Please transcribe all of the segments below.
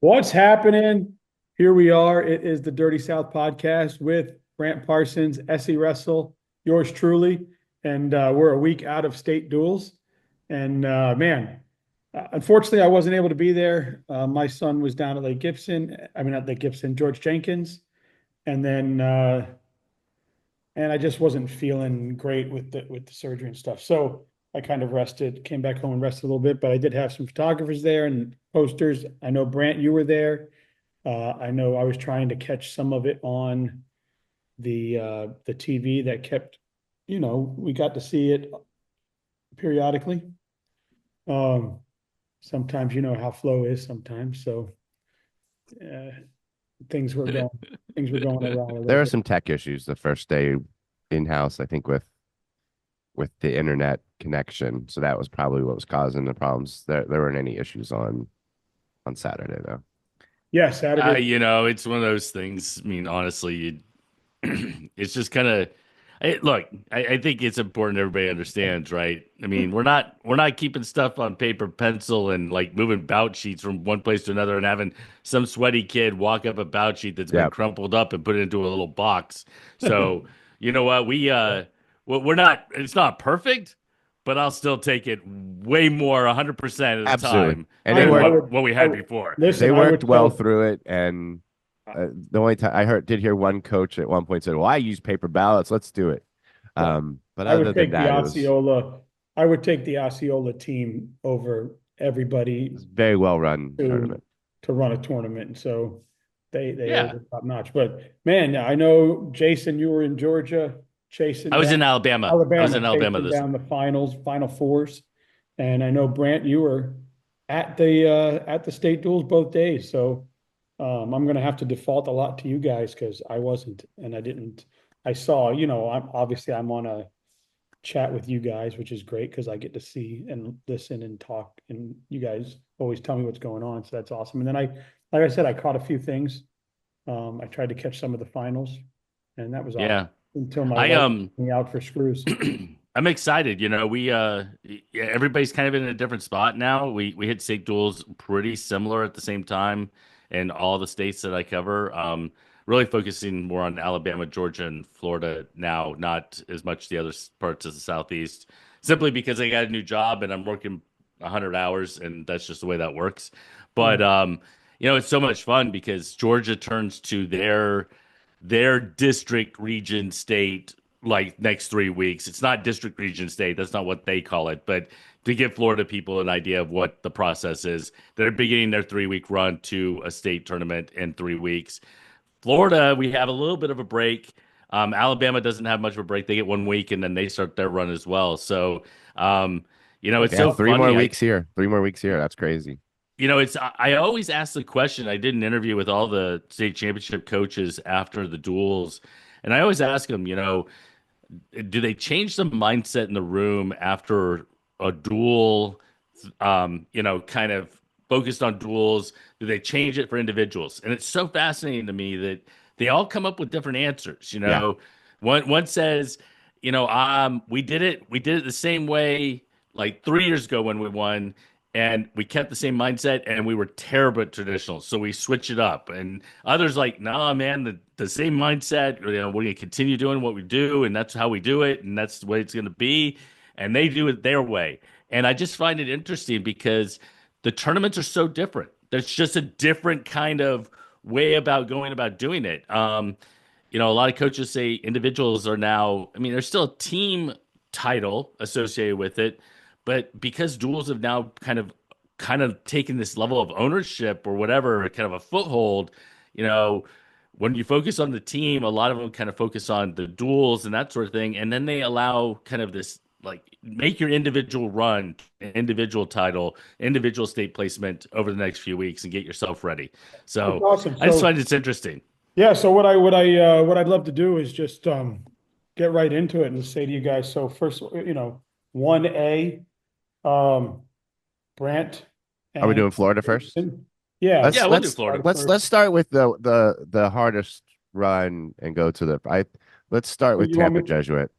What's happening? Here we are. It is the Dirty South podcast with Brant Parsons, Essie Russell, yours truly. And we're a week out of state duels. And unfortunately, I wasn't able to be there. My son was down at Lake Gibson. I mean, not Lake Gibson, George Jenkins. And then, and I just wasn't feeling great with the surgery and stuff. So I kind of rested, came back home and rested a little bit. But I did have some photographers there and posters. I know Brant, you were there. I know I was trying to catch some of it on the TV that kept, we got to see it periodically. Um, Sometimes you know how flow is sometimes. So uh, things were going things were going around a little There are bit. some tech issues the first day in-house, I think, with the internet connection. So that was probably what was causing the problems. There weren't any issues on Saturday though. Yeah, Saturday. It's one of those things. I mean, honestly, it's just kind of look. I think it's important everybody understands, right? I mean, we're not keeping stuff on paper, pencil, and like moving bout sheets from one place to another, and having some sweaty kid walk up a bout sheet that's been Yeah, crumpled up and put it into a little box. So you know what? We're not. It's not perfect, but I'll still take it way more 100% of the absolutely. time And I they than would, I worked what would, what we I had would before. they listen. I worked would well tell. through it. And the only time did hear one coach at one point said, "Well, I use paper ballots. Let's do it." Yeah, But I other would than take the that, it was Osceola. I would take the Osceola team over everybody very well run to tournament. to run a tournament. And so they Yeah, were top notch. But man, I know Jason, you were in Georgia I chasing was down in Alabama. I was Alabama, in Alabama chasing this. down the final fours. And I know Brant, you were at the state duels both days. So I'm going to have to default a lot to you guys because I wasn't and I didn't. I saw, I'm on a chat with you guys, which is great because I get to see and listen and talk, and you guys always tell me what's going on. So that's awesome. And then like I said, I caught a few things. I tried to catch some of the finals, and that was awesome Yeah. until my I wife took me out for screws. I'm excited. Yeah, everybody's kind of in a different spot now. We hit state duels pretty similar at the same time in all the states that I cover. Really focusing more on Alabama, Georgia, and Florida now, not as much the other parts of the Southeast, simply because I got a new job and I'm working 100 hours, and that's just the way that works. Yeah. But it's so much fun because Georgia turns to their district, region, state like next 3 weeks. It's not district, region, state. That's not what they call it. But to give Florida people an idea of what the process is, they're beginning their 3 week run to a state tournament in 3 weeks. Florida, we have a little bit of a break. Alabama doesn't have much of a break. They get 1 week and then they start their run as well. So, it's Yeah, so three more funny. weeks here. 3 more weeks here. That's crazy. I always ask the question. I did an interview with all the state championship coaches after the duels, and I always ask them, do they change the mindset in the room after a duel, kind of focused on duels? Do they change it for individuals? And it's so fascinating to me that they all come up with different answers. Yeah. One says, we did it the same way like 3 years ago when we won, and we kept the same mindset, and we were terrible at traditional, so we switched it up. And others like, nah, man, the same mindset. We're gonna continue doing what we do, and that's how we do it, and that's the way it's gonna be. And they do it their way. And I just find it interesting because the tournaments are so different. There's just a different kind of way about going about doing it. A lot of coaches say individuals are now, I mean, there's still a team title associated with it, but because duels have now kind of taken this level of ownership or whatever, kind of a foothold, you know, when you focus on the team, a lot of them kind of focus on the duels and that sort of thing. And then they allow kind of this like make your individual run, individual title, individual state placement over the next few weeks and get yourself ready. That's So awesome. I just So find it's interesting. yeah, so what I'd love to do is just get right into it and say to you guys. So first, 1A, um, Brant Are we and doing Florida first? Jason. Yeah, Let's Yeah, we'll do let's Florida. Florida let's first. let's start with the hardest run and go to the I let's start So with you want Tampa me? Jesuit.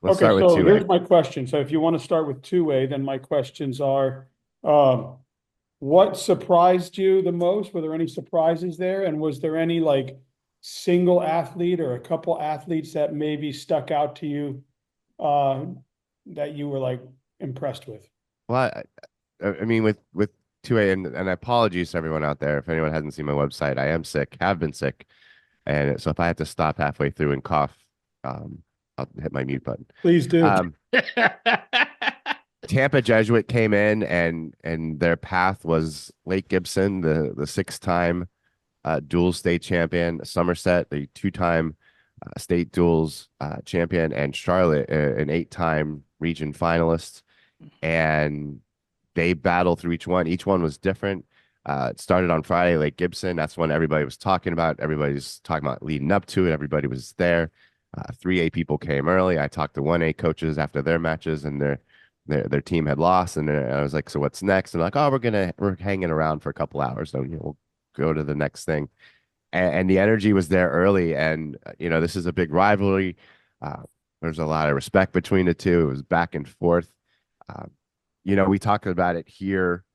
Let's Okay, start with so 2A. here's my question. So if you want to start with 2A, then my questions are, um, What surprised you the most? Were there any surprises there? And was there any like single athlete or a couple athletes that maybe stuck out to you uh, that you were like impressed with? Well, I mean, with 2A, and apologies to everyone out there if anyone hasn't seen my website. I am sick, have been sick, and so if I have to stop halfway through and cough, I'll hit my mute button. Please do. Tampa Jesuit came in, and their path was Lake Gibson, the six-time dual state champion, Somerset, the two-time state duals champion, and Charlotte, an eight-time region finalist. And they battled through each one. Each one was different. It started on Friday, Lake Gibson. That's when everybody was talking about. Everybody's talking about leading up to it. Everybody was there. 3A people came early. I talked to 1A coaches after their matches, and their team had lost. And I was like, "So what's next?" And they're like, "Oh, we're hanging around for a couple hours, so we'll go to the next thing." And the energy was there early. And this is a big rivalry. Uh, there's a lot of respect between the two. It was back and forth. Uh, we talked about it here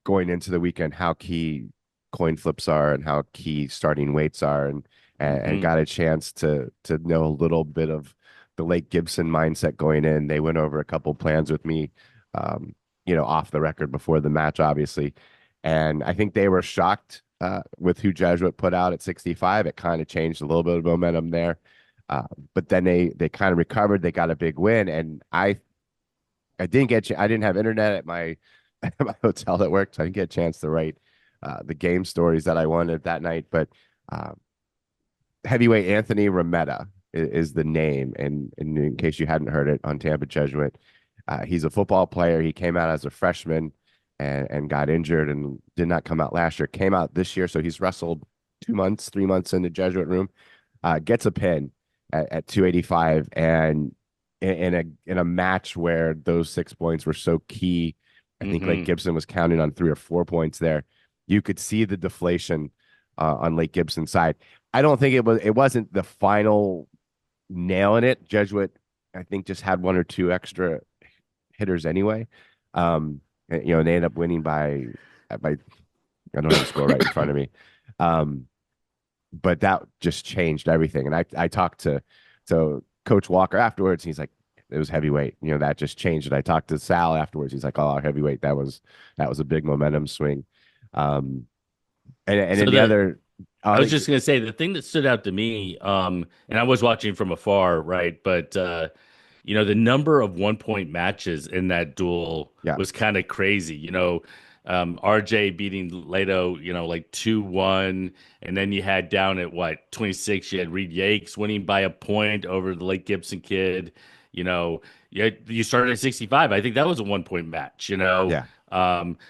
going into the weekend, how key coin flips are and how key starting weights are, and got a chance to know a little bit of the Lake Gibson mindset going in. They went over a couple plans with me, off the record before the match, obviously. And I think they were shocked with who Jesuit put out at 65. It kind of changed a little bit of momentum there. But then they kind of recovered. They got a big win, and I didn't have internet at my my hotel that worked, so I didn't get a chance to write the game stories that I wanted that night. But heavyweight Anthony Rametta is the name, and in case you hadn't heard it, on Tampa Jesuit, he's a football player. He came out as a freshman and got injured and did not come out last year. Came out this year, so he's wrestled 2 months, 3 months in the Jesuit room. Gets a pin at 285, and in a match where those 6 points were so key. I think Lake Gibson was counting on 3 or 4 points there. You could see the deflation on Lake Gibson's side. I don't think it wasn't the final nail in it. Jesuit, I think, just had 1 or 2 extra hitters anyway. They ended up winning by I don't have the score right in front of me. But that just changed everything. And I talked to Coach Walker afterwards. And he's like, it was heavyweight. That just changed it. I talked to Sal afterwards. He's like, oh, heavyweight. That was a big momentum swing. And So then the other, I was just going to say the thing that stood out to me, and I was watching from afar, right? But the number of 1 point matches in that duel Yeah. was kind of crazy. RJ beating Leto, like 2-1, and then you had down at 26, you had Reed Yakes winning by a point over the Lake Gibson kid. You started at 65. I think that was a 1 point match. Yeah.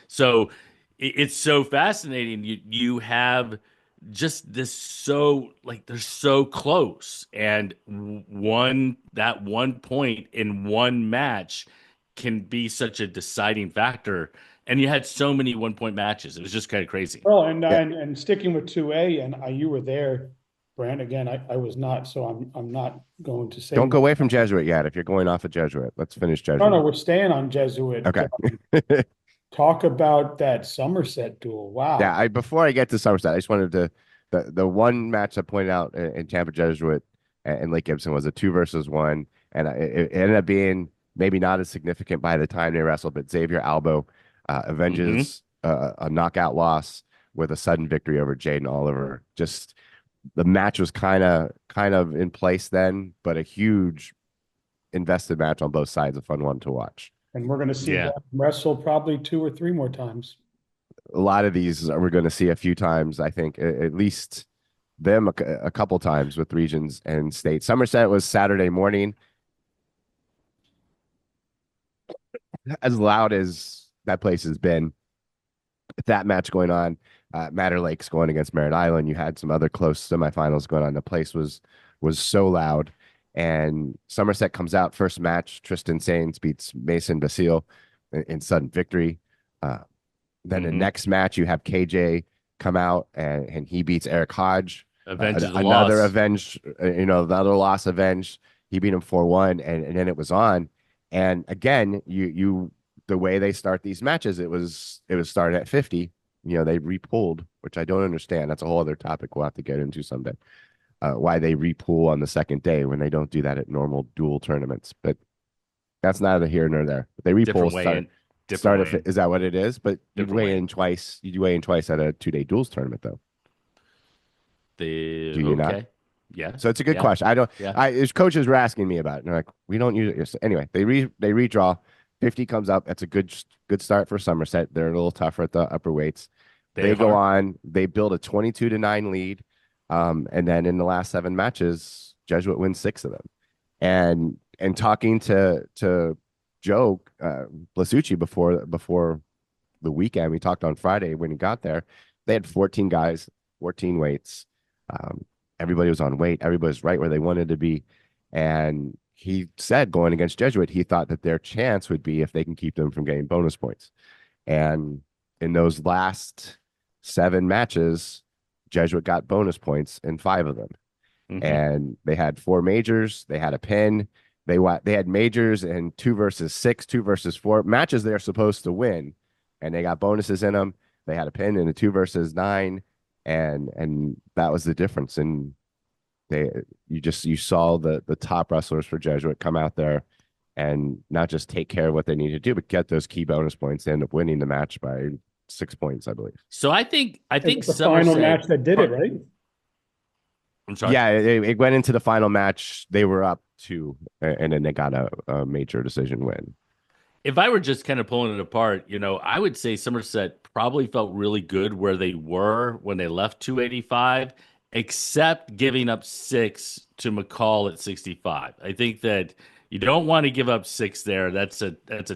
So it's so fascinating. You have just this, so like they're so close, and that 1 point in one match can be such a deciding factor. And you had so many 1 point matches. It was just kind of crazy. Well, and Yeah. and sticking with 2A, and you were there, Brant. Again, I was not, so I'm not going to say. Don't go away from Jesuit yet. If you're going off of Jesuit, let's finish Jesuit. No, we're staying on Jesuit. Okay. Talk about that Somerset duel. Wow. Yeah. Before I get to Somerset, I just wanted to the one match I pointed out in Tampa Jesuit and Lake Gibson was a 2 versus 1, and it ended up being maybe not as significant by the time they wrestled, but Xavier Albo avenges a knockout loss with a sudden victory over Jaden Oliver. Just the match was kind of in place then, but a huge invested match on both sides, a fun one to watch. And we're going to see them wrestle probably 2 or 3 more times. A lot of these we're going to see a few times, I think, at least them a couple times with regions and states. Somerset was Saturday morning. As loud as that place has been, that match going on, Matter Lake's going against Merritt Island. You had some other close semifinals going on. The place was so loud. And Somerset comes out first match. Tristan Sains beats Mason Basile in sudden victory. Then the next match, you have KJ come out and he beats Eric Hodge. Another avenged, another loss avenged. He beat him 4-1, and then it was on. And again, you the way they start these matches, it was started at 50. They repooled, which I don't understand. That's a whole other topic we'll have to get into someday. Why they repool on the second day when they don't do that at normal dual tournaments. But that's neither here nor there. But they repool start at, is that what it is? But you weigh in twice. You weigh in twice at a 2-day duels tournament, though. Do you not? Yeah. So it's a good question. His coaches were asking me about it. And they're like, we don't use it. So anyway, they redraw. 50 comes up. That's a good start for Somerset. They're a little tougher at the upper weights. They go on. They build a 22-9 lead. And then in the last 7 matches, Jesuit wins 6 of them. And talking to Joe Blasucci before the weekend, we talked on Friday when he got there. They had 14 guys, 14 weights. Everybody was on weight. Everybody was right where they wanted to be. And he said going against Jesuit, he thought that their chance would be if they can keep them from getting bonus points. And in those last 7 matches, Jesuit got bonus points in 5 of them. And they had 4 majors. They had a pin. They had majors and 2 versus 6, 2 versus 4 matches they're supposed to win. And they got bonuses in them. They had a pin in a 2 versus 9. And that was the difference. And you saw the top wrestlers for Jesuit come out there and not just take care of what they need to do, but get those key bonus points. They end up winning the match by 6 points, I believe. So I think the final match that did it, right? I'm sorry. Yeah, it went into the final match. They were up 2, and then they got a major decision win. If I were just kind of pulling it apart, I would say Somerset probably felt really good where they were when they left 285, except giving up 6 to McCall at 65. I think that you don't want to give up 6 there. That's a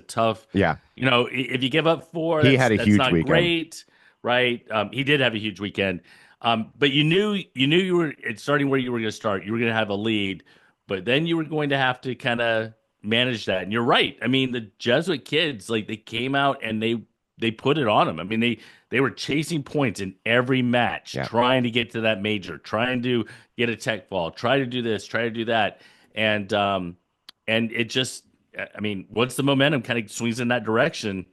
tough. Yeah. If you give up 4, he had a huge not weekend. Great, right? He did have a huge weekend. But you knew you were starting where you were going to start. You were going to have a lead, but then you were going to have to kind of manage that. And you're right. I mean, the Jesuit kids, they came out and they put it on them. I mean, they were chasing points in every match, trying to get to that major, trying to get a tech ball, try to do this, try to do that. And it just, I mean, once the momentum kind of swings in that direction,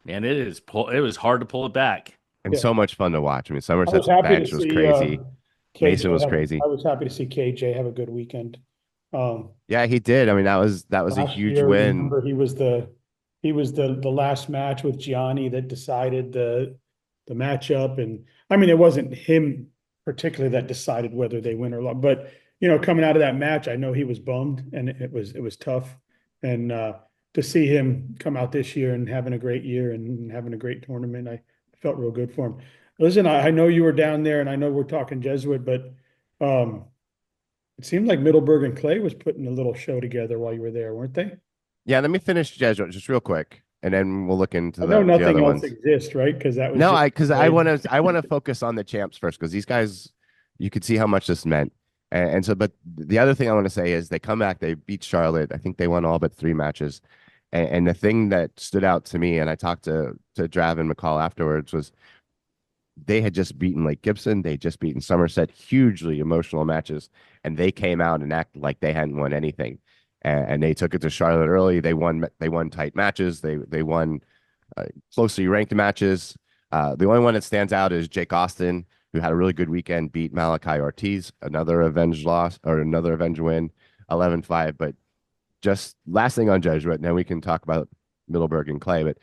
man, it was hard to pull it back. And so much fun to watch. I mean, Somerset's bench was crazy. Mason was crazy. I was happy to see KJ have a good weekend. Yeah, he did. I mean, that was a huge win. Remember, he was the last match with Gianni that decided the matchup, and I mean, it wasn't him particularly that decided whether they win or lose. But coming out of that match, I know he was bummed, and it was tough. And to see him come out this year and having a great year and having a great tournament, I felt real good for him. Listen, I know you were down there, and I know we're talking Jesuit, but it seemed like Middleburg and Clay was putting a little show together while you were there, weren't they? Yeah, let me finish Jesuit just real quick, and then we'll look into the nothing other else ones. Exists, right? Because that was I want to focus on the champs first, because these guys, you could see how much this meant, and so. But the other thing I want to say is they come back, they beat Charlotte. I think they won all but 3 matches, and the thing that stood out to me, and I talked to Drav and McCall afterwards, was they had just beaten Lake Gibson. They just beaten Somerset, hugely emotional matches. And they came out and acted like they hadn't won anything. And they took it to Charlotte early. They won tight matches. They won closely ranked matches. The only one that stands out is Jake Austin, who had a really good weekend, beat Malachi Ortiz, another avenged loss or another avenged win, 11-5. But just last thing on Jesuit, and then we can talk about Middleburg and Clay. But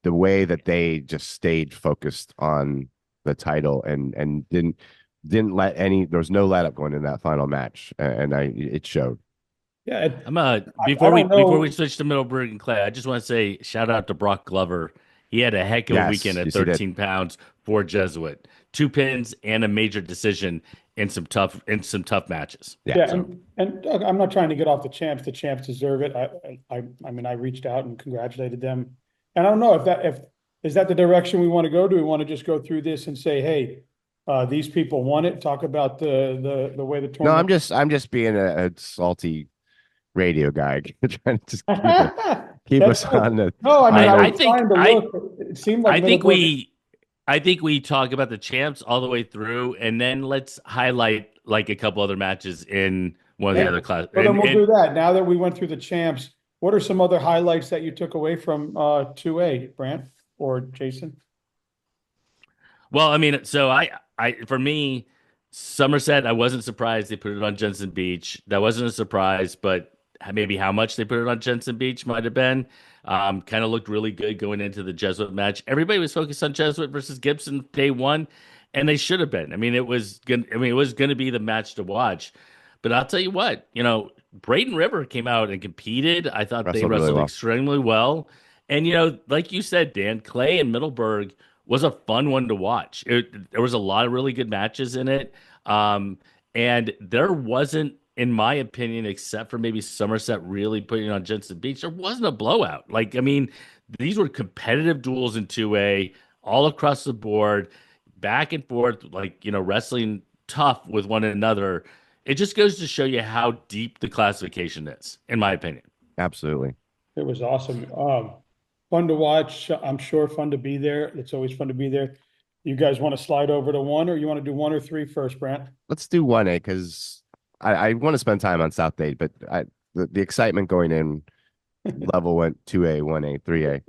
the way that they just stayed focused on the title and didn't let there was no let up going in that final match, and it showed. Yeah, before we switch to Middleburg and Clay, I just want to say shout out to Brock Glover. He had a heck of a weekend at 13 pounds for Jesuit, 2 pins and a major decision in some tough matches. And I'm not trying to get off the champs. The champs deserve it. I mean, I reached out and congratulated them. And I don't know if is that the direction we want to go? Do we want to just go through this and say, hey, these people won it? Talk about the way the tournament. No, I'm just being a salty radio guy, trying to just keep us on the. No, I mean, it seemed like I think we talk about the champs all the way through, and then let's highlight like a couple other matches in one of the other classes. Well, then we'll do that. Now that we went through the champs, What are some other highlights that you took away from 2A, Brant or Jason? Well, I mean, so for me, Somerset, I wasn't surprised they put it on Jensen Beach. That wasn't a surprise, but maybe how much they put it on Jensen Beach might have been. Kind of looked really good going into the Jesuit match. Everybody was focused on Jesuit versus Gibson day one, and they should have been. I mean, it was gonna be the match to watch. But I'll tell you what, Braden River came out and competed. I thought they Wrestled really wrestled well. extremely well. And like you said, Dan, Clay and Middleburg was a fun one to watch. There was a lot of really good matches in it. And there wasn't, in my opinion, except for maybe Somerset really putting it on Jensen Beach, there wasn't a blowout. Like, I mean, these were competitive duels in 2A all across the board, back and forth, like, wrestling tough with one another. It just goes to show you how deep the classification is, in my opinion. Absolutely. It was awesome. Fun to watch. I'm sure fun to be there. It's always fun to be there. You guys want to slide over to one, or you want to do one or three first, Brant? Let's do 1A because I want to spend time on South Dade, but the excitement going in level went 2A, 1A, 3A.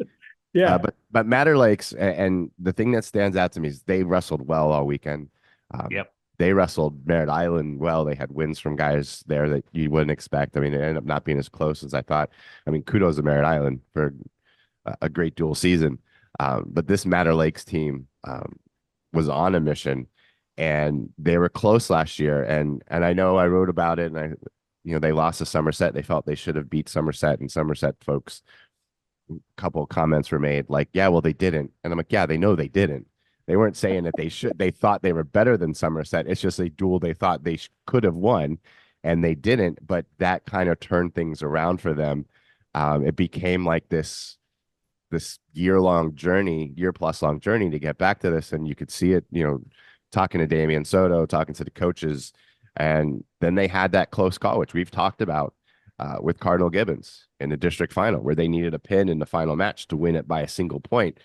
Yeah. But Matter Lakes and the thing that stands out to me is they wrestled well all weekend. Um, Yep. they wrestled Merritt Island well. They had wins from guys there that you wouldn't expect. I mean, it ended up not being as close as I thought. I mean, kudos to Merritt Island for a great dual season. But this Matter Lakes team was on a mission, and they were close last year. And I know I wrote about it, and they lost to Somerset. They felt they should have beat Somerset, and Somerset folks, a couple of comments were made like, yeah, well, they didn't. And I'm like, yeah, they know they didn't. They weren't saying that they should. They thought they were better than Somerset. It's just a duel they thought they could have won, and they didn't. But that kind of turned things around for them. It became like this year-long journey, year-plus long journey to get back to this. And you could see it, talking to Damian Soto, talking to the coaches. And then they had that close call, which we've talked about with Cardinal Gibbons in the district final, where they needed a pin in the final match to win it by a single point.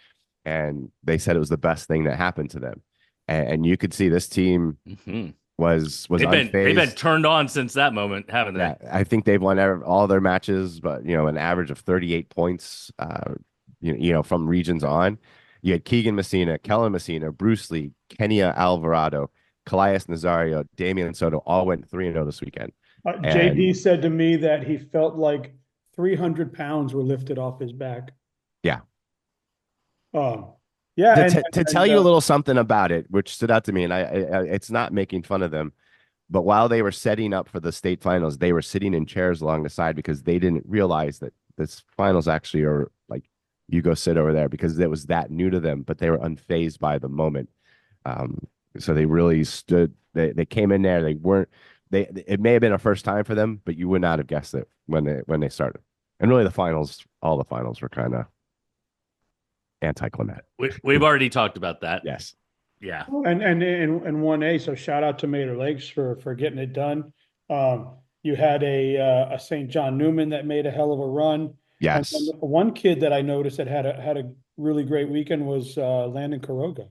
And they said it was the best thing that happened to them. And you could see this team Mm-hmm. was They've been unfazed. turned on since that moment, haven't Yeah, they? I think they've won all their matches, but an average of 38 points. From regions on. You had Keegan Messina, Kellen Messina, Bruce Lee, Kenya Alvarado, Calais Nazario, Damian Soto all went 3-0 this weekend. And JD said to me that he felt like 300 pounds were lifted off his back. yeah, Um, yeah, to tell you a little something about it, which stood out to me, and it's not making fun of them, but while they were setting up for the state finals, they were sitting in chairs along the side because they didn't realize that this finals actually are like, you go sit over there, because it was that new to them, but they were unfazed by the moment. Um, so they really stood. They came in there. They weren't. It may have been a first time for them, but you would not have guessed it when they started. And really, all the finals were kind of anticlimactic. We've already talked about that. Yes. Yeah. and 1A. So shout out to Mater Lakes for getting it done. You had a St. John Newman that made a hell of a run. And then Yes. one kid that I noticed that had a really great weekend was Landon Caroga.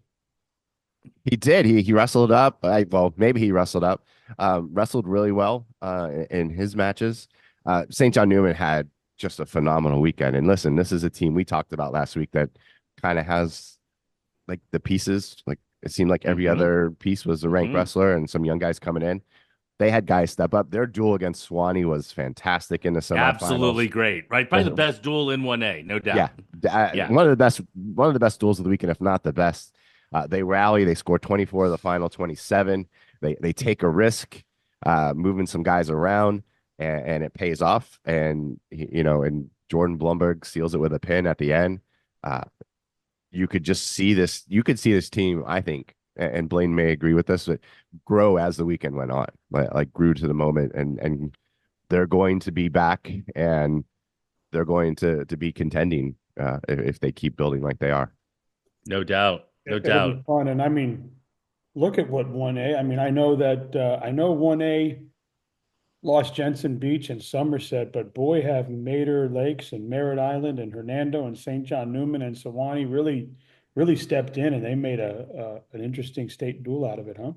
He did. He wrestled up. Well, maybe he wrestled up. Wrestled really well in his matches. St. John Newman had just a phenomenal weekend. And listen, this is a team we talked about last week that kind of has like the pieces. Like it seemed like every Mm-hmm. other piece was a ranked Mm-hmm. wrestler and some young guys coming in. They had guys step up. Their duel against Swanee was fantastic in the Absolutely semifinals. great. Right. Probably the best duel in 1A, no doubt. Yeah, Yeah. one of the best duels of the weekend, if not the best. They rally. They score 24 of the final 27. They take a risk, moving some guys around, and it pays off. And and Jordan Blumberg seals it with a pin at the end. Uh, you could just see this. You could see this team, I think, and Blaine may agree with this, but grow as the weekend went on. Like grew to the moment, and they're going to be back, and they're going to be contending if they keep building like they are. No doubt. No It'll be doubt. fun. And I mean, look at what 1A. I mean, I know 1A lost Jensen Beach and Somerset, but boy, have Mater Lakes and Merritt Island and Hernando and St. John Newman and Sewanee really stepped in, and they made an interesting state duel out of it, huh?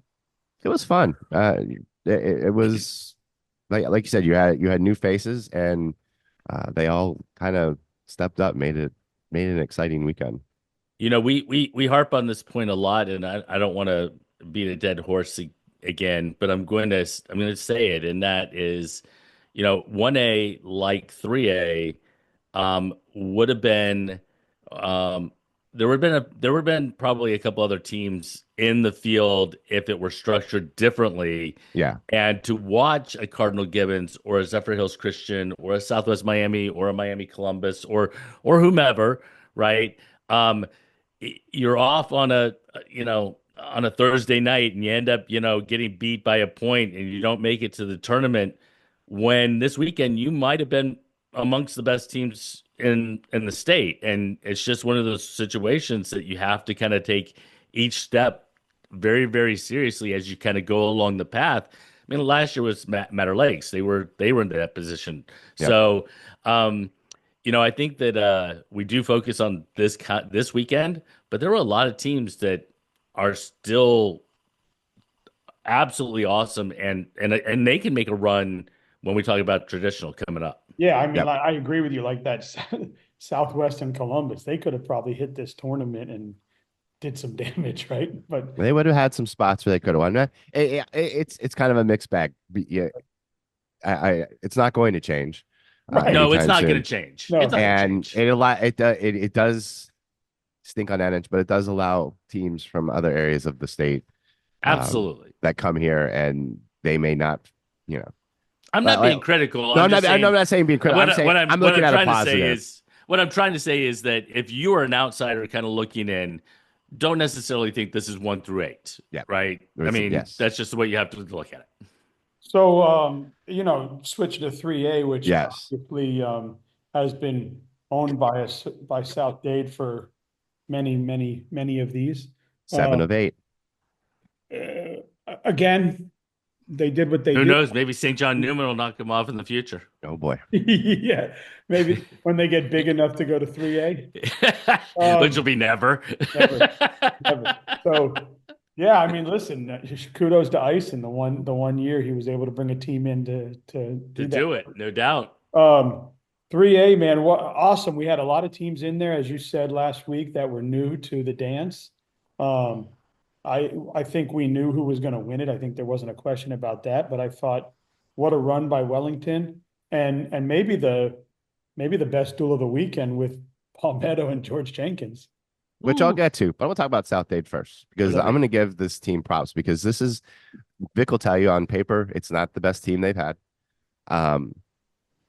It was fun. It was like you said, you had new faces, and they all kind of stepped up, made it an exciting weekend. We harp on this point a lot, and I don't want to beat a dead horse again, but I'm going to say it, and that is, 1A like 3A would have been there would have been probably a couple other teams in the field if it were structured differently. Yeah, And to watch a Cardinal Gibbons or a Zephyr Hills Christian or a Southwest Miami or a Miami Columbus or whomever, right? Um, you're off on a Thursday night and you end up, getting beat by a point and you don't make it to the tournament when this weekend you might have been amongst the best teams in the state. And it's just one of those situations that you have to kind of take each step very, very seriously as you kind of go along the path. I mean, last year was Matter Lakes. They were in that position. yep. So, I think that we do focus on this weekend, but there were a lot of teams that are still absolutely awesome, and they can make a run when we talk about traditional coming up. Yeah, I mean, Yep. I agree with you. Like that Southwest and Columbus, they could have probably hit this tournament and did some damage, right? But They would have had some spots where they could have won. It's kind of a mixed bag. Yeah, it's not going to change right, No, it's anytime not going to soon. change. no, It's not going to And change. it does stink on that end, but it does allow teams from other areas of the state Absolutely. that come here and they may not, you know, I'm not like, being critical. no, I'm just I'm saying not saying being critical. what I'm I- saying what I'm I'm what looking I'm at a trying to say positive. is what I'm trying to say is that if you are an outsider kind of looking in, don't necessarily think this is 1 through 8, Yeah. right? I mean, Yes. that's just the way you have to look at it. so switch to 3A, which Yes. obviously has been owned by us by South Dade for many, many, many of these. Seven of eight. Again, they did what they Who did. knows? Maybe St. John Newman will knock them off in the future. Oh boy. Yeah, maybe when they get big enough to go to 3A. Which will be never. Never, never. So, yeah, I mean, listen, kudos to Ison. The one year he was able to bring a team in to To do that. do it, no doubt. 3A, man, what awesome. We had a lot of teams in there, as you said last week, that were new to the dance. Um, I think we knew who was going to win it. I think there wasn't a question about that, but I thought, what a run by Wellington, and maybe the best duel of the weekend with Palmetto and George Jenkins. Which I'll get to, but I want to talk about South Dade first because I'm Whatever. going to give this team props because Vic will tell you on paper, it's not the best team they've had. Um,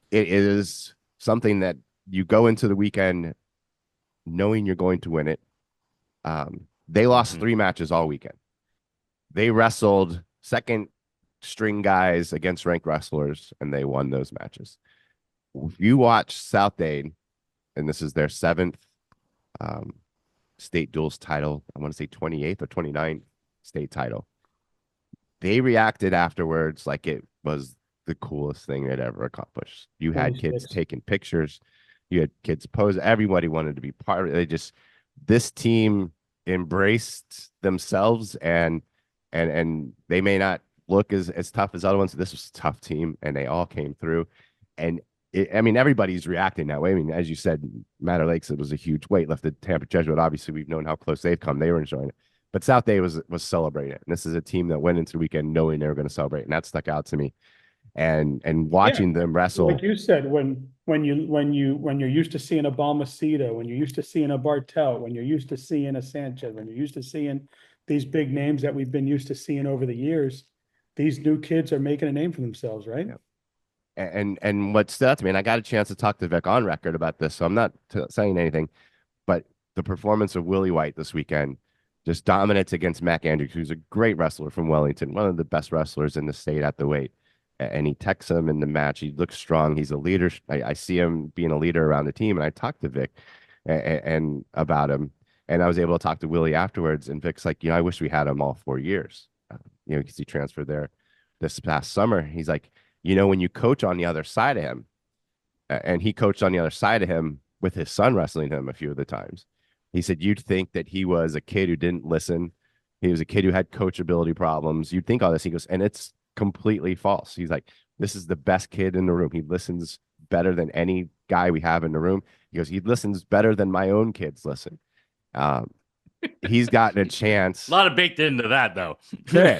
it is something that you go into the weekend knowing you're going to win it. They lost 3 matches all weekend. They wrestled second string guys against ranked wrestlers, and they won those matches. If you watch South Dade, and this is their 7th state duels title, I want to say 28th or 29th state title. They reacted afterwards like it was the coolest thing they'd ever accomplished. You had kids 26. taking pictures, you had kids pose. Everybody wanted to be part of it. This team embraced themselves and they may not look as tough as other ones. This was a tough team and they all came through. And I mean, everybody's reacting that way. I mean, as you said, Matter Lakes, it was a huge weight lifted. Tampa Jesuit, obviously, we've known how close they've come. They were enjoying it. But South Day was celebrating it. And this is a team that went into the weekend knowing they were going to celebrate. And that stuck out to me. And watching them wrestle. Like you said, when you're used to seeing a Balmaceda, when you're used to seeing a Bartel, when you're used to seeing a Sanchez, when you're used to seeing these big names that we've been used to seeing over the years, these new kids are making a name for themselves, right? Yep. And what stood out to me, and I got a chance to talk to Vic on record about this, so I'm not saying anything, but the performance of Willie White this weekend, just dominance against Mac Andrews, who's a great wrestler from Wellington, one of the best wrestlers in the state at the weight. And he texts him in the match. He looks strong. He's a leader. I see him being a leader around the team. And I talked to Vic and about him. And I was able to talk to Willie afterwards. And Vic's like, I wish we had him all 4 years, because he transferred there this past summer. He's like, when you coach on the other side of him, and he coached on the other side of him with his son wrestling him a few of the times. He said, you'd think that he was a kid who didn't listen. He was a kid who had coachability problems. You'd think all this. He goes, and it's completely false. He's like, this is the best kid in the room. He listens better than any guy we have in the room. He goes, he listens better than my own kids listen. Um, he's gotten a A chance. lot of baked into that, though. There is,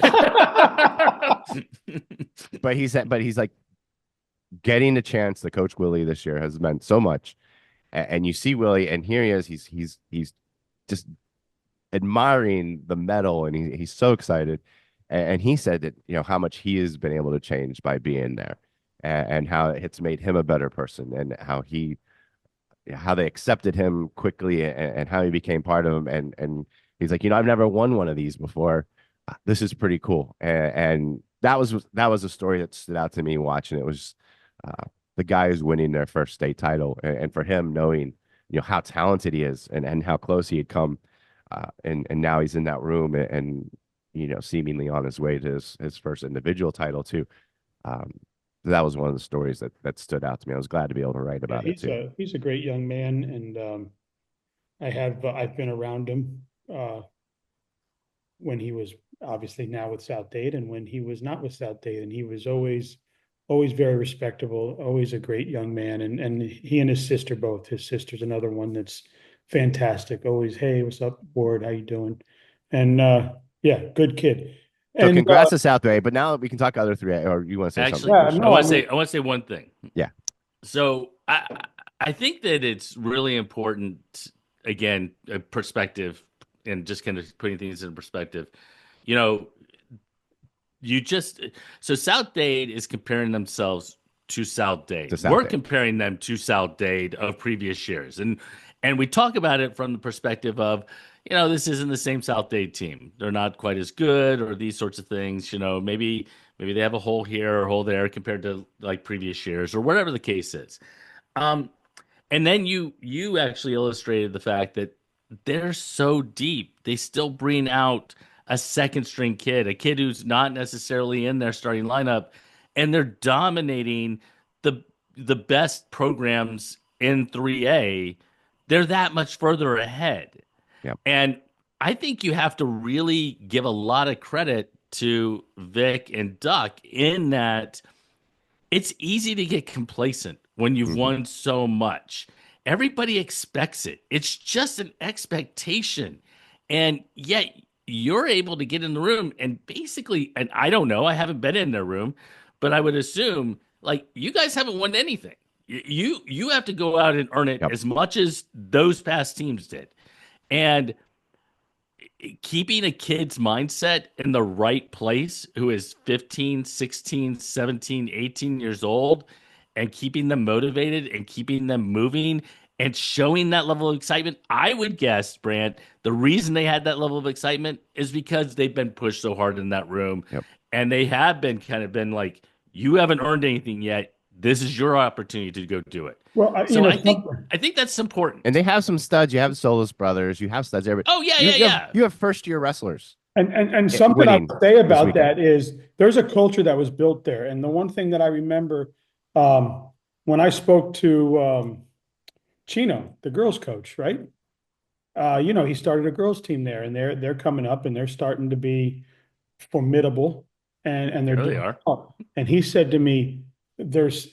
but he's like getting a chance to coach Willie this year has meant so much. And you see Willie, and here he is. He's just admiring the medal, and he's so excited. And he said that how much he has been able to change by being there, and how it's made him a better person, and how they accepted him quickly, and how he became part of them. And he's like, I've never won one of these before. This is pretty cool. And that was a story that stood out to me watching it. Was the guy who's winning their first state title, and for him knowing how talented he is, and how close he had come, and now he's in that room, and seemingly on his way to his first individual title too. Um, that was one of the stories that stood out to me. I was glad to be able to write about it too. He's a great young man, and I've been around him when he was obviously now with South Dade, and when he was not with South Dade, and he was always very respectable, always a great young man, and he and his sister both. His sister's another one that's fantastic. Always, hey, what's up, Ward? How you doing? And yeah, good kid. So And congrats to South Bay, but now we can talk other three. Or you want to say Actually, something? Yeah, I no, want to say one thing. Yeah. So I think that it's really important. Again, a perspective, and just kind of putting things in perspective. You know, you just so South Dade is comparing themselves to South Dade. We're Dade. comparing them to South Dade of previous years, and we talk about it from the perspective of, this isn't the same South Dade team. They're not quite as good, or these sorts of things. Maybe they have a hole here or a hole there compared to like previous years, or whatever the case is. Um, and then you actually illustrated the fact that they're so deep. They still bring out a second string kid, a kid who's not necessarily in their starting lineup, and they're dominating the the best programs in 3A. They're that much further ahead. Yep. And I think you have to really give a lot of credit to Vic and Duck in that it's easy to get complacent when you've Mhm. won so much. Everybody expects it. It's just an expectation. And yet you're able to get in the room and basically, and I don't know, I haven't been in their room, but I would assume like you guys haven't won anything. You have to go out and earn it Yep. as much as those past teams did. And keeping a kid's mindset in the right place who is 15, 16, 17, 18 years old and keeping them motivated and keeping them moving and showing that level of excitement. I would guess, Brant, the reason they had that level of excitement is because they've been pushed so hard in that room. Yep. And they have been like, you haven't earned anything yet. This is your opportunity to go do it. well, So I think that's important. And they have some studs. You have Solis brothers. You have studs. Everybody. Oh yeah, yeah. You have first year wrestlers. and something I winning would say this about weekend. that is there's a culture that was built there. And the one thing that I remember when I spoke to Chino, the girls coach, right? He started a girls team there, and they're coming up, and they're starting to be formidable, and they're There they doing are. well. And he said to me, "There's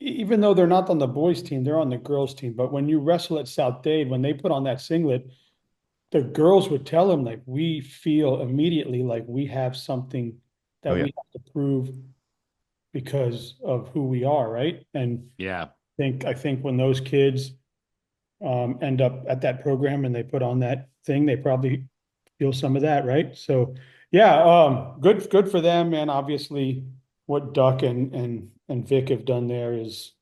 even though they're not on the boys team, they're on the girls team. But when you wrestle at South Dade, when they put on that singlet, the girls would tell him like we feel immediately like we have something that Oh, yeah. we have to prove because of who we are, right? And Yeah. I think when those kids end up at that program and they put on that thing, they probably feel some of that, right? So yeah, good for them. And obviously what Duck and Vic have done there is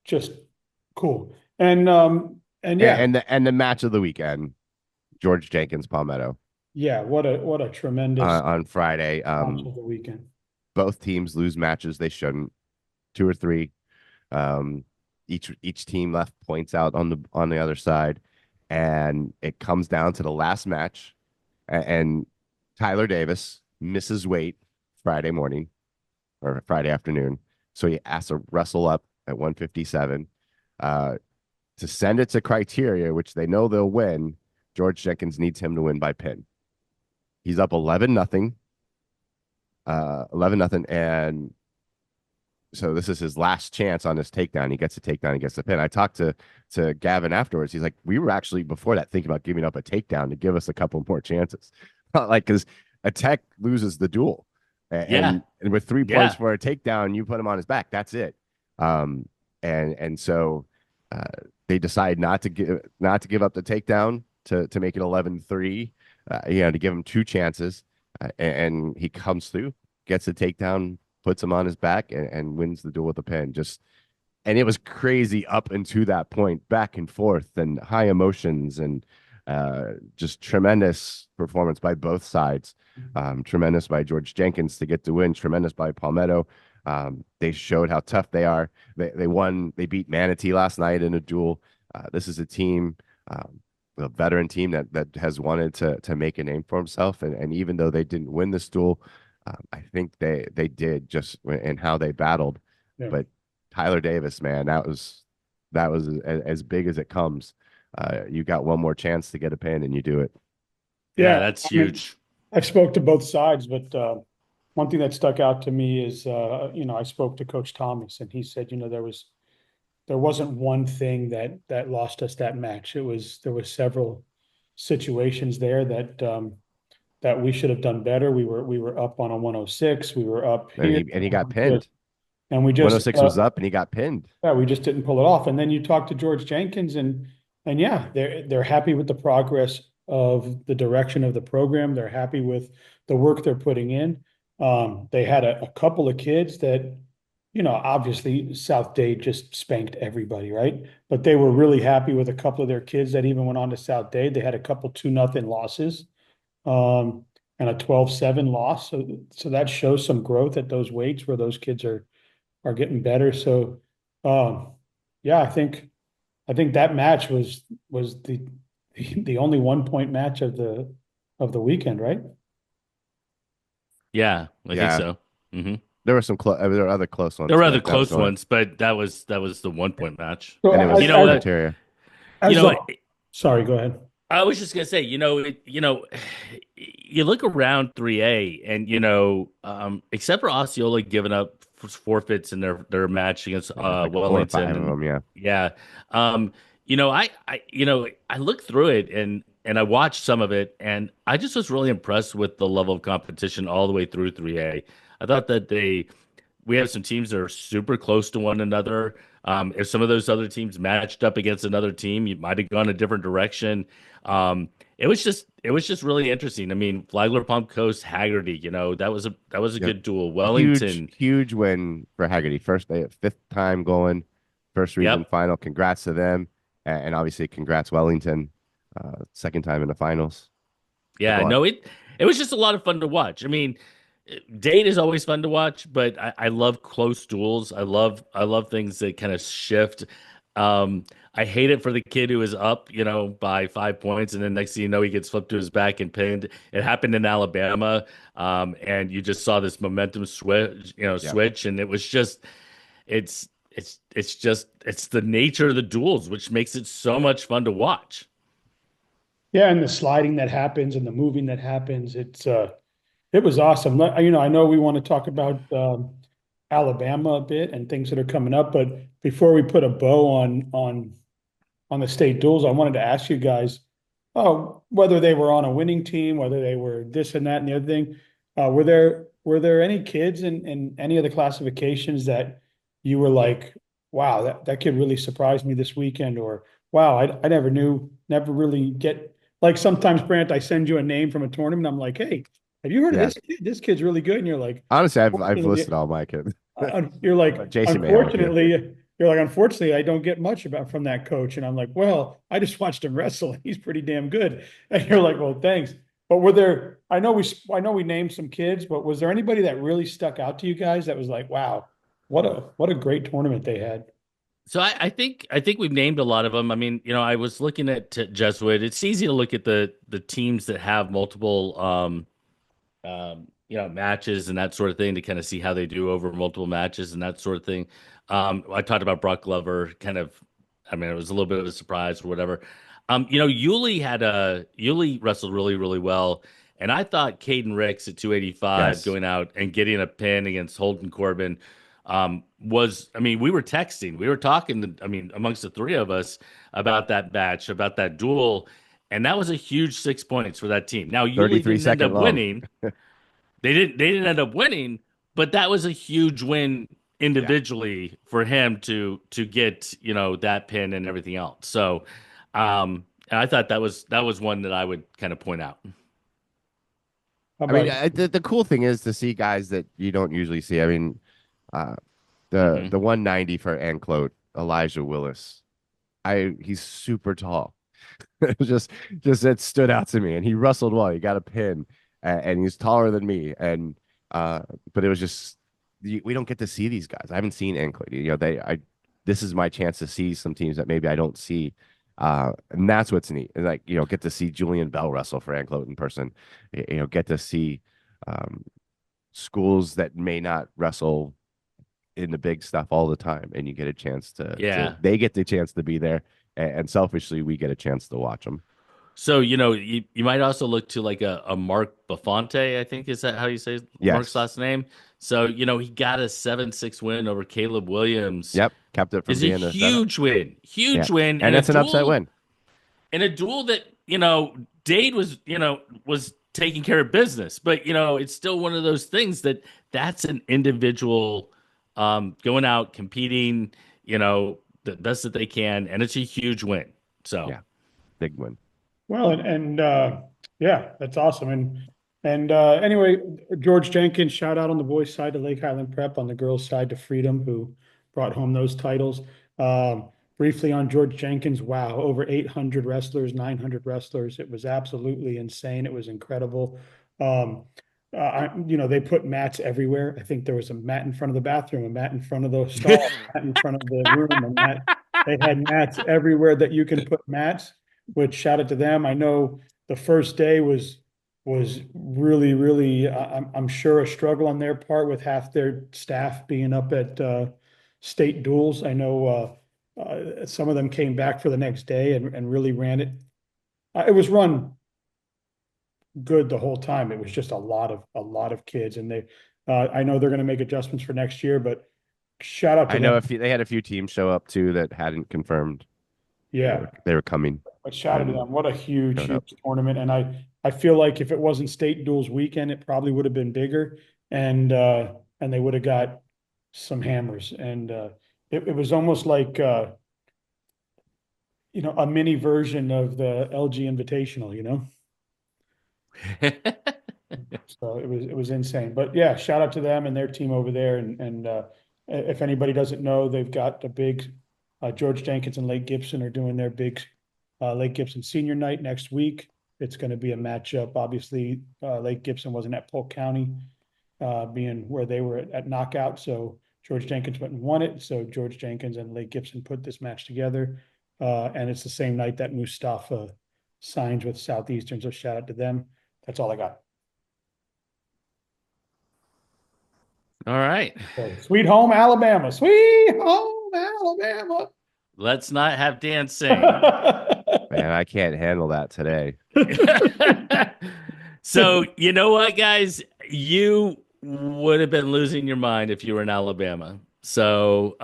just cool. And yeah, And the match of the weekend, George Jenkins Palmetto yeah, what a tremendous on Friday. match of the weekend. Both teams lose matches they shouldn't, 2 or 3. Um, each team left points out on the other side, and it comes down to the last match, and Tyler Davis misses weight Friday morning or Friday afternoon, so he has to wrestle up at 157 to send it to Criteria, which they know they'll win. George Jenkins needs him to win by pin. He's up 11-0, 11-0, and so this is his last chance on this takedown. He gets a takedown, he gets the pin. I talked to Gavin afterwards. He's like, we were actually before that thinking about giving up a takedown to give us a couple more chances. Like, because a tech loses the duel. Yeah, And with 3 points yeah, for a takedown, you put him on his back. That's it. Um, and so uh, they decide not to give up the takedown to make it 11-3. To give him two chances, and he comes through, gets a takedown, puts him on his back, and wins the duel with a pin. And it was crazy up into that point, back and forth, and high emotions, and just tremendous performance by both sides. Tremendous by George Jenkins to get the win. Tremendous by Palmetto. They showed how tough they are. They won. They beat Manatee last night in a duel. This is a team, a veteran team that has wanted to make a name for himself. And even though they didn't win this duel, I think they did just in how they battled. Yeah. But Tyler Davis, man, that was as big as it comes. You got one more chance to get a pin, and you do it. yeah. Yeah, That's I mean, huge. I've spoke to both sides, but one thing that stuck out to me is, I spoke to Coach Thomas, and he said, there wasn't one thing that lost us that match. There was several situations there that we should have done better. We were up on a 106. We were up And here, he got pinned. and we just 106 was up, and he got pinned. yeah, we just didn't pull it off. And then you talk to George Jenkins, and yeah, they're happy with the progress of the direction of the program. They're happy with the work they're putting in. They had a couple of kids that, obviously South Dade just spanked everybody, right? But they were really happy with a couple of their kids that even went on to South Dade. They had a couple 2-0 losses, and a 12-7 loss. So that shows some growth at those weights where those kids are getting better. So, yeah, I think that match was the only 1 point match of the weekend, right? Yeah, I think Yeah, so. Hmm. there were there were other close There ones, were other but that was close the one, ones, but that was the 1 point match. So and it You was know as what? criteria. You as know, the sorry, go ahead. I was just gonna say, you look around 3A, and except for Osceola giving up forfeits in their match against Yeah, like four or Wellington, five of and them. Yeah, yeah, I looked through it, and I watched some of it, and I just was really impressed with the level of competition all the way through 3A. I thought that we have some teams that are super close to one another. If some of those other teams matched up against another team, you might have gone a different direction. It was just really interesting. I mean, Flagler Pump Coast Haggerty, that was a yep. good duel. Huge, Wellington, huge win for Haggerty. First, they fifth time going, first region yep, final. Congrats to them, and obviously congrats Wellington, second time in the finals. But yeah, go on. no, it was just a lot of fun to watch. I mean, date is always fun to watch, but I love close duels. I love things that kind of shift. I hate it for the kid who is up, by 5 points, and then next thing you know, he gets flipped to his back and pinned. It happened in Alabama, and you just saw this momentum switch, Yep. and it was just, it's the nature of the duels, which makes it so much fun to watch. Yeah, and the sliding that happens and the moving that happens, it was awesome. I know we want to talk about Alabama a bit and things that are coming up, but before we put a bow on the state duels, I wanted to ask you guys, whether they were on a winning team, whether they were this and that and the other thing. Were there any kids in any of the classifications that you were like, wow, that kid really surprised me this weekend, or wow, I never really get, like, sometimes, Brant, I send you a name from a tournament. I'm like, hey, have you heard of Yeah. this kid? This kid's really good, and you're like, Honestly, I've listed unfortunately, all my kids. you're like, But Jason may have a few. unfortunately, I don't get much about from that coach. And I'm like, well, I just watched him wrestle. He's pretty damn good. And you're like, well, thanks. But I know we named some kids, but was there anybody that really stuck out to you guys that was like, wow, what a great tournament they had? So I think we've named a lot of them. I mean, I was looking at Jesuit. It's easy to look at the teams that have multiple matches and that sort of thing to kind of see how they do over multiple matches and that sort of thing. I talked about Brock Glover, kind of. I mean, it was a little bit of a surprise or whatever. Yuli wrestled really, really well, and I thought Caden Ricks at 285 Yes. going out and getting a pin against Holden Corbin. was, I mean, we were texting, we were talking, I mean, amongst the three of us about that match, about that duel, and that was a huge 6 points for that team. Now, Yulee 33 didn't end second up long. winning. They didn't end up winning, but that was a huge win Yeah. individually for him to get, you know, that pin and everything else. So, and I thought that was one that I would kind of point out. How I mean, about the cool thing is to see guys that you don't usually see. I mean, uh, Hmm. the 190 for Anclote, Elijah Willis. He's super tall. It was just it stood out to me, and he wrestled well. He got a pin, and he's taller than me. And uh, but it was just we don't get to see these guys. I haven't seen Anclote. You know, this is my chance to see some teams that maybe I don't see. And that's what's neat. And like, you know, get to see Julian Bell wrestle for Anclote in person. You know, get to see um, schools that may not wrestle in the big stuff all the time, and you get a chance to Yeah. they get the chance to be there, and selfishly we get a chance to watch them. So, you know, you might also look to like a Mark Buffante, I think is that how you say Mark's Yes. last name? So, you know, he got a 7-6 win over Caleb Williams. Yep. Kept it from Is a being a setup. huge win. Yeah. Huge win And that's an upset win. in a duel that, you know, Dade was, you know, was taking care of business, but you know, it's still one of those things that's an individual going out competing, you know, the best that they can, and it's a huge win. So, Yeah. Big win. Well, yeah, that's awesome. Anyway, George Jenkins, shout out on the boys' side to Lake Highland Prep, on the girls' side to Freedom, who brought home those titles. Briefly on George Jenkins, wow, over 800 wrestlers, 900 wrestlers. It was absolutely insane. It was incredible. You know, they put mats everywhere. I think there was a mat in front of the bathroom, a mat in front of the stall, a mat in front of the room, a mat. They had mats everywhere that you can put mats, which shout out to them. I know the first day was really, really, I'm sure a struggle on their part with half their staff being up at state duels. I know some of them came back for the next day and really ran it. It was run good the whole time. It was just a lot of kids, and I know they're going to make adjustments for next year, but shout out to I know them. if they had a few teams show up too that hadn't confirmed Yeah, they were coming but shout out to and them. What a huge, showed up. huge tournament. And I feel like if it wasn't state duels weekend, it probably would have been bigger, and they would have got some hammers. And it was almost like a mini version of the LG Invitational. So it was insane. But yeah, shout out to them and their team over there. And if anybody doesn't know, they've got a big George Jenkins and Lake Gibson are doing their big Lake Gibson senior night next week. It's going to be a matchup. Obviously, Lake Gibson wasn't at Polk County, being where they were at knockout. So George Jenkins went and won it. So George Jenkins and Lake Gibson put this match together. And it's the same night that Mustafa signs with Southeastern. So shout out to them. That's all I got. all right. So, sweet home Alabama. Sweet home Alabama. Let's not have Dan sing. Man, I can't handle that today. So, you know what, guys? You would have been losing your mind if you were in Alabama. So,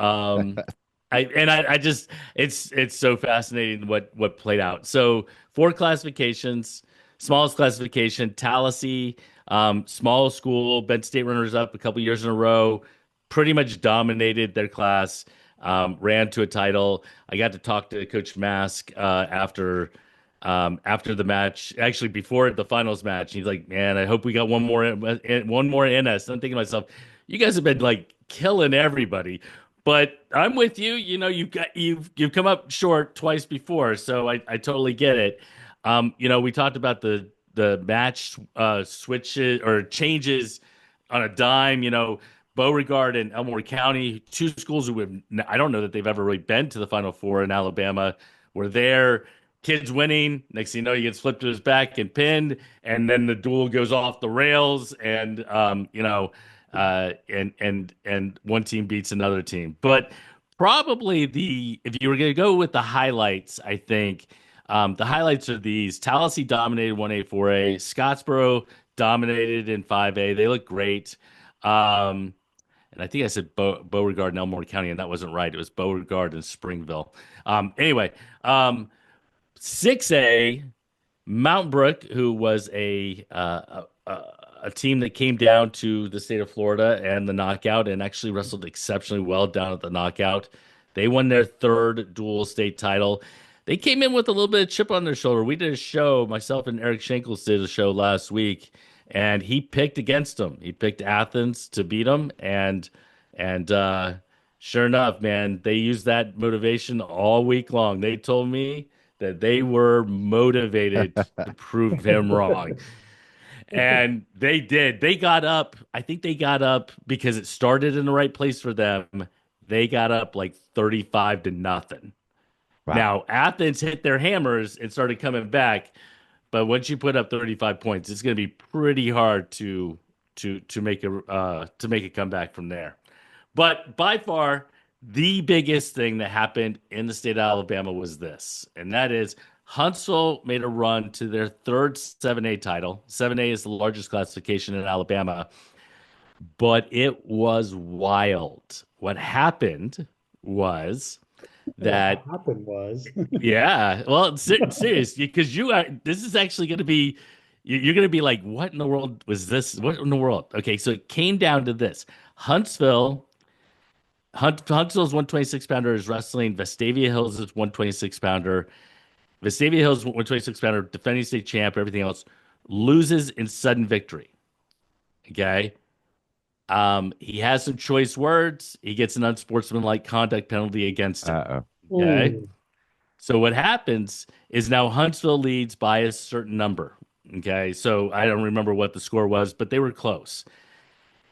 I just it's so fascinating what played out. So, four classifications, smallest classification, Tallahassee, small school, Bent State runners up a couple years in a row, pretty much dominated their class, ran to a title. I got to talk to Coach Mask after the match, actually before the finals match. He's like, "Man, I hope we got one more in us." I'm thinking to myself, "You guys have been like killing everybody." But I'm with you. You know, you've come up short twice before, so I totally get it. You know, we talked about the match switches or changes on a dime. You know, Beauregard and Elmore County, two schools who have, I don't know that they've ever really been to the Final Four in Alabama, were there. Kids winning. Next thing you know, he gets flipped to his back and pinned, and then the duel goes off the rails, and you know, and one team beats another team. But probably if you were going to go with the highlights, I think the highlights are these: Tallahassee dominated 1A, 4A. Scottsboro dominated in 5A. They look great. Um, and I think I said Beauregard in Elmore County, and that wasn't right. It was Beauregard in Springville. Anyway, 6A. Mount Brook, who was a team that came down to the state of Florida and the knockout and actually wrestled exceptionally well down at the knockout. They won their third dual state title. They came in with a little bit of chip on their shoulder. We did a show, myself and Eric Shankles did a show last week, and he picked against them. He picked Athens to beat them, and sure enough, man, they used that motivation all week long. They told me that they were motivated to prove him wrong. And they did. They got up. I think they got up because it started in the right place for them. They got up like 35-0. Wow. Now, Athens hit their hammers and started coming back. But once you put up 35 points, it's going to be pretty hard to make a comeback from there. But by far, the biggest thing that happened in the state of Alabama was this, and that is Huntsville made a run to their third 7A title. 7A is the largest classification in Alabama, but it was wild. What happened was that What happened was yeah, well, serious, because this is actually going to be you're going to be like, what in the world was this? What in the world? Okay, so it came down to this. Huntsville's 126 pounder is wrestling Vestavia Hills' 126 pounder. Vestavia Hills 126 pounder, defending state champ, everything else, loses in sudden victory. Okay. He has some choice words. He gets an unsportsmanlike conduct penalty against him. Uh-oh. Okay. Ooh. So what happens is now Huntsville leads by a certain number. Okay. So I don't remember what the score was, but they were close.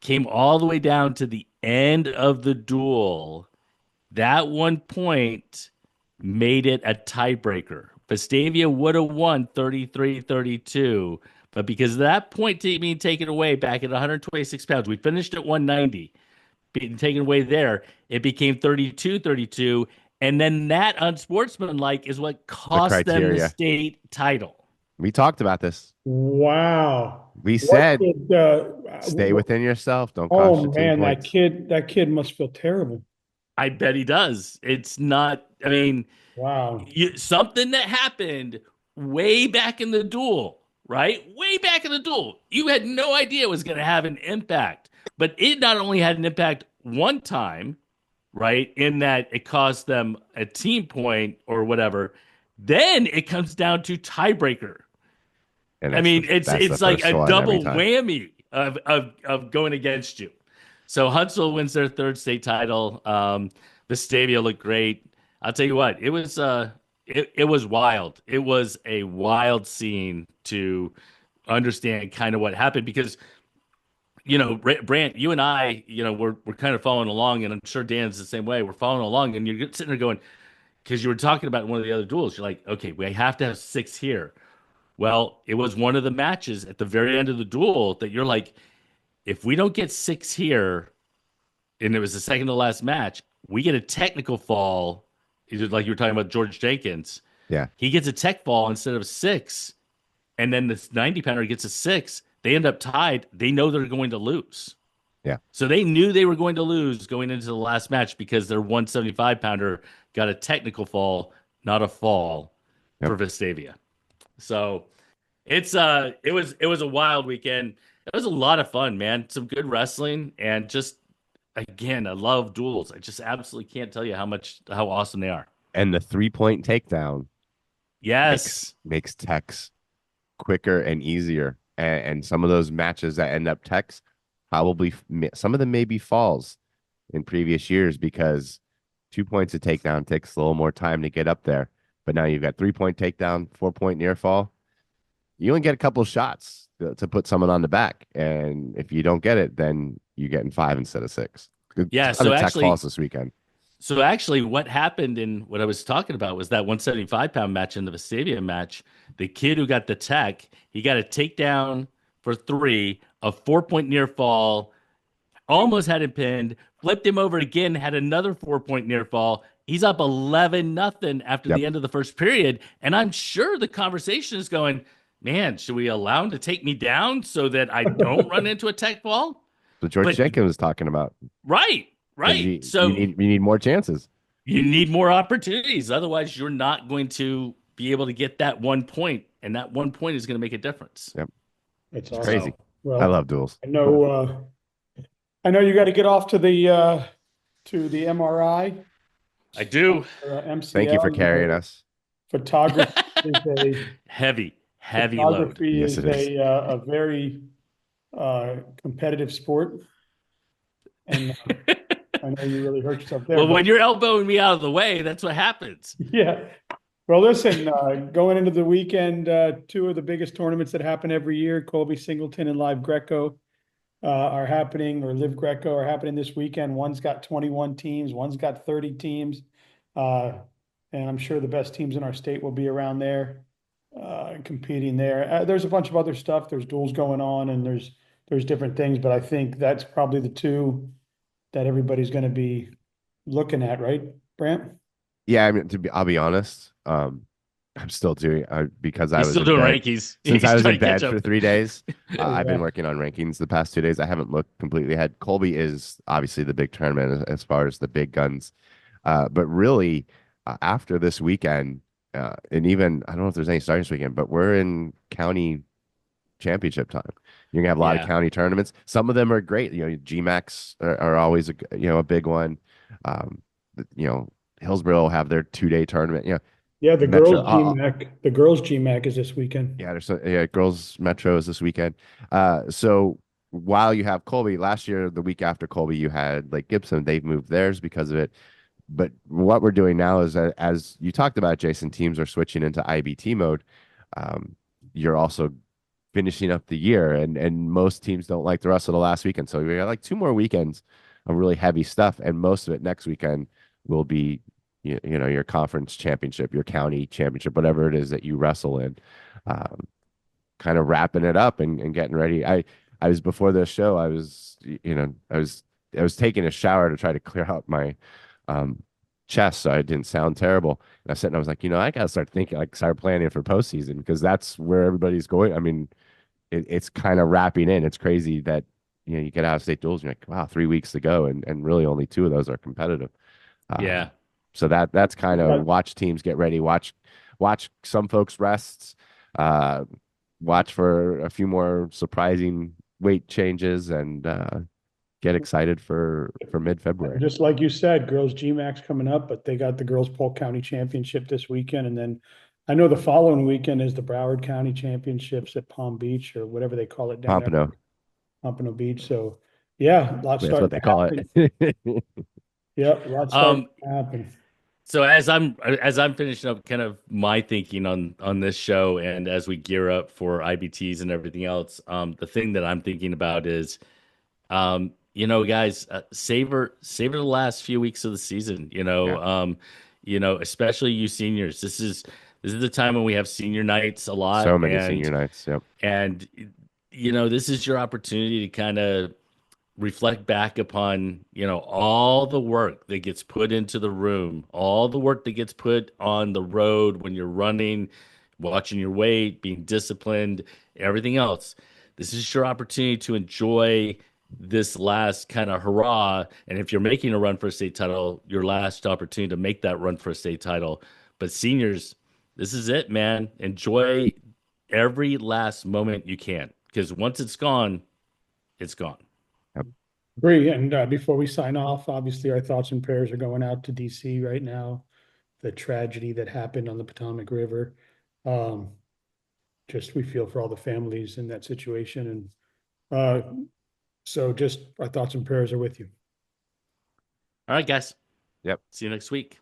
Came all the way down to the end of the duel. That 1 point made it a tiebreaker. Vestavia would have won 33-32, but because of that point being taken away back at 126 pounds, we finished at 190, being taken away there, it became 32-32, and then that unsportsmanlike is what cost them the criteria. state title. We talked about this. Wow. We What said did, stay within yourself. Don't cost oh you 2 man, points. that kid must feel terrible. I bet he does. It's not, I mean, Wow. something that happened way back in the duel, right? Way back in the duel. You had no idea it was going to have an impact, but it not only had an impact one time, right? In that it cost them a team point or whatever. Then it comes down to tiebreaker. And I mean, that's it's the like first a one double every time. whammy of going against you. So Huntsville wins their third state title. Vestavia looked great. I'll tell you what, it was wild. It was a wild scene to understand kind of what happened because Brant, you and I, we're kind of following along, and I'm sure Dan's the same way. We're following along, and you're sitting there going, because you were talking about one of the other duels. You're like, okay, we have to have 6 here. Well, it was one of the matches at the very end of the duel that you're like, if we don't get 6 here, and it was the second to last match, we get a technical fall. Either like you were talking about George Jenkins. Yeah. He gets a tech fall instead of 6, and then this 90 pounder gets a 6. They end up tied. They know they're going to lose. Yeah. So they knew they were going to lose going into the last match because their 175 pounder got a technical fall, not a fall for Vestavia. So it was a wild weekend. It was a lot of fun, man. Some good wrestling, and just again, I love duels. I just absolutely can't tell you how awesome they are. And the 3-point takedown Yes. makes techs quicker and easier. And some of those matches that end up techs, probably some of them may be falls in previous years because 2 points of takedown takes a little more time to get up there. But now you've got 3-point takedown, 4-point near fall. You only get a couple of shots to put someone on the back. And if you don't get it, then you're getting 5 instead of 6. Yeah, so so actually, falls this weekend. So actually, what happened in what I was talking about was that 175-pound match in the Vestavia match. The kid who got the tech, he got a takedown for 3, a 4-point near fall, almost had him pinned, flipped him over again, had another 4-point near fall. He's up 11-0 after the end of the first period, and I'm sure the conversation is going, man, should we allow him to take me down so that I don't run into a tech fall? So George But Jenkins was talking about right, because right. you So need more chances. you need more opportunities. Otherwise, you're not going to be able to get that 1 point, and that 1 point is going to make a difference. Yep, It's it's awesome. crazy. So I Well, love duels. I know, I know you got to get off to the MRI, I do. Thank you for MCL. You carrying know, us. photography is a Heavy, heavy load. photography Yes, is it is. a very competitive sport, and I know you really hurt yourself there. Well, But when you're elbowing me out of the way, that's what happens. yeah, well, listen, going into the weekend, two of the biggest tournaments that happen every year, Colby Singleton and Live Greco, are happening, or Live Greco are happening this weekend. One's got 21 teams, one's got 30 teams. Uh, and I'm sure the best teams in our state will be around there, competing there. There's a bunch of other stuff. There's duels going on, and there's different things, but I think that's probably the two that everybody's going to be looking at, right, Brant? Yeah, I mean, I'll be honest. I'm still doing because I He's was still in doing bed rankings. since I He's was trying in to catch bed up. for 3 days. I've been Yeah. working on rankings the past 2 days. I haven't looked completely ahead. Colby is obviously the big tournament as far as the big guns, but really after this weekend, and even I don't know if there's any starting this weekend, but we're in county championship time. You're gonna have a lot of Yeah. county tournaments. Some of them are great. GMACs are always a big one. Um, Hillsborough will have their 2 day tournament. Yeah, Metro. The girls GMAC is this weekend. Yeah, girls Metro is this weekend. So while you have Colby, last year, the week after Colby, you had Lake Gibson. They've moved theirs because of it. But what we're doing now is that, as you talked about, Jason, teams are switching into IBT mode. Um, you're also finishing up the year, and most teams don't like the rest of the last weekend. So we got like 2 more weekends of really heavy stuff, and most of it next weekend will be your conference championship, your county championship, whatever it is that you wrestle in. Um, Kind of wrapping it up and getting ready. I was before the show. I was taking a shower to try to clear out my um, chest so I didn't sound terrible. And I said, and I was like, I got to start thinking, like, start planning for postseason because that's where everybody's going. I mean, it's kind of wrapping in. It's crazy that you get out of state duels. And you're like, wow, 3 weeks to go, and really only two of those are competitive. Yeah. So that's kind of Got watch teams get ready, watch some folks rests, uh, watch for a few more surprising weight changes, and get excited for mid-February. Just like you said, girls GMAC's coming up, but they got the girls Polk County Championship this weekend, and then I know the following weekend is the Broward County Championships at Palm Beach or whatever they call it down there, Pompano, Pompano Beach. So yeah, lots that's what starting they to call happen. it. Yep, lots starting Um, to happen. so as I'm finishing up kind of my thinking on this show, and as we gear up for IBTs and everything else, the thing that I'm thinking about is, guys, savor the last few weeks of the season. Yeah, Especially you seniors. This is the time when we have senior nights a lot, so many senior nights. Yep, and this is your opportunity to kind of reflect back upon all the work that gets put into the room, all the work that gets put on the road when you're running, watching your weight, being disciplined, everything else. This is your opportunity to enjoy this last kind of hurrah. And if you're making a run for a state title, your last opportunity to make that run for a state title. But seniors, this is it, man. Enjoy every last moment you can, because once it's gone, it's gone. yep. Agree. And before we sign off, obviously our thoughts and prayers are going out to DC right now. The tragedy that happened on the Potomac River. Um, just we feel for all the families in that situation. And so just our thoughts and prayers are with you. All right, guys. Yep. See you next week.